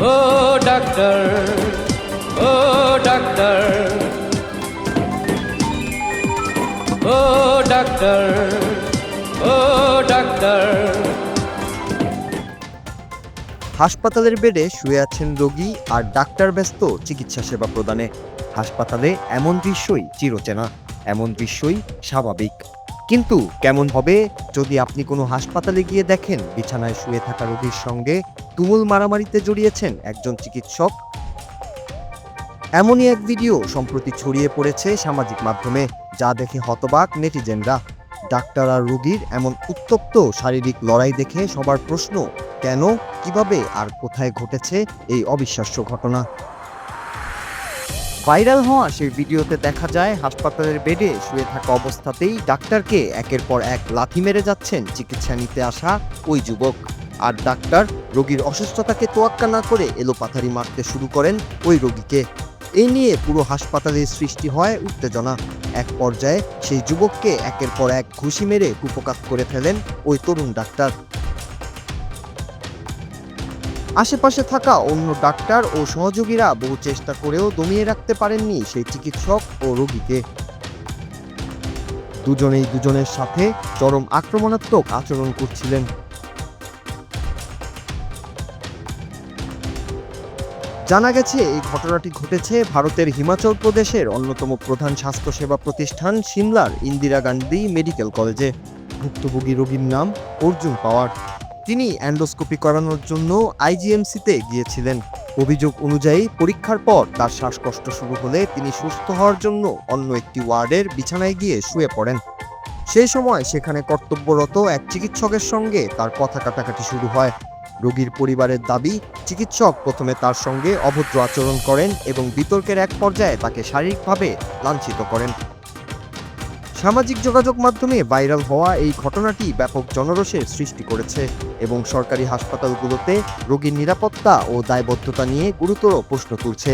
ও doctor, ও doctor, ও doctor, ও doctor. হাসপাতালের বেডে শুয়ে আছেন রোগী আর ডাক্তার ব্যস্ত চিকিৎসা সেবা প্রদানে। হাসপাতালে এমন দৃশ্যই চিরচেনা, এমন দৃশ্যই স্বাভাবিক। কিন্তু কেমন হবে যদি আপনি কোনো হাসপাতালে গিয়ে দেখেন বিছানায় শুয়ে থাকা রোগীর সঙ্গে তুমুল মারামারিতে জড়িয়েছেন একজন চিকিৎসক? এমনই এক ভিডিও সম্প্রতি ছড়িয়ে পড়েছে সামাজিক মাধ্যমে, যা দেখে হতবাক নেটিজেনরা। ডাক্তার আর রোগীর এমন উত্তপ্ত শারীরিক লড়াই দেখে সবার প্রশ্ন, কেন, কিভাবে আর কোথায় ঘটেছে এই অবিশ্বাস্য ঘটনা? ভাইরাল হওয়া সেই ভিডিওতে দেখা যায় হাসপাতালের বেডে শুয়ে থাকা অবস্থাতেই ডাক্তারকে একের পর এক লাথি মেরে যাচ্ছেন চিকিৎসা নিতে আসা ওই যুবক। আর ডাক্তার রোগীর অসুস্থতাকে তোয়াক্কা না করে এলোপাথারি মারতে শুরু করেন ওই রোগীকে। এই নিয়ে পুরো হাসপাতালের সৃষ্টি হয় উত্তেজনা। এক পর্যায়ে সেই যুবককে একের পর এক ঘুষি মেরে কুপকাত করে ফেলেন ওই তরুণ ডাক্তার। আশেপাশে থাকা অন্য ডাক্তার ও সহযোগীরা বহু চেষ্টা করেও দমিয়ে রাখতে পারেননি সেই চিকিৎসক ও রোগীকে। দুজনেই দুজনের সাথে চরম আক্রমণাত্মক আচরণ করছিলেন। জানা গেছে এই ঘটনাটি ঘটেছে ভারতের হিমাচল প্রদেশের অন্যতম প্রধান স্বাস্থ্যসেবা প্রতিষ্ঠান সিমলার ইন্দিরা গান্ধী মেডিকেল কলেজে। ভুক্তভোগী রোগীর নাম অর্জুন পাওয়ার। তিনি এন্ডোস্কোপি করানোর জন্য আইজিএমসিতে গিয়েছিলেন। অভিযোগ অনুযায়ী পরীক্ষার পর তার শ্বাসকষ্ট শুরু হলে তিনি সুস্থ হওয়ার জন্য অন্য একটি ওয়ার্ডের বিছানায় গিয়ে শুয়ে পড়েন। সেই সময় সেখানে কর্তব্যরত এক চিকিৎসকের সঙ্গে তার কথা কাটাকাটি শুরু হয়। রোগীর পরিবারের দাবি, চিকিৎসক প্রথমে তার সঙ্গে অভদ্র আচরণ করেন এবং বিতর্কের এক পর্যায়ে তাকে শারীরিকভাবে লাঞ্ছিত করেন। সামাজিক যোগাযোগ মাধ্যমে ভাইরাল হওয়া এই ঘটনাটি ব্যাপক জনরোষের সৃষ্টি করেছে এবং সরকারি হাসপাতালগুলোতে রোগীর নিরাপত্তা ও দায়বদ্ধতা নিয়ে গুরুতর প্রশ্ন তুলছে।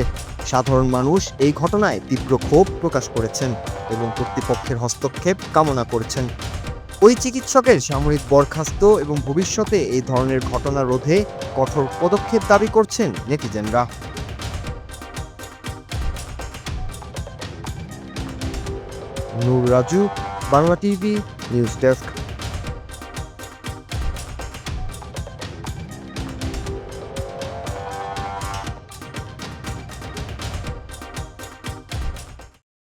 সাধারণ মানুষ এই ঘটনায় তীব্র ক্ষোভ প্রকাশ করেছেন এবং কর্তৃপক্ষের হস্তক্ষেপ কামনা করেছেন। ওই চিকিৎসকের সাময়িক বরখাস্ত এবং ভবিষ্যতে এই ধরনের ঘটনা রোধে কঠোর পদক্ষেপ দাবি করছেন নেটিজেনরা। Nur Raju, Bangla TV, news desk.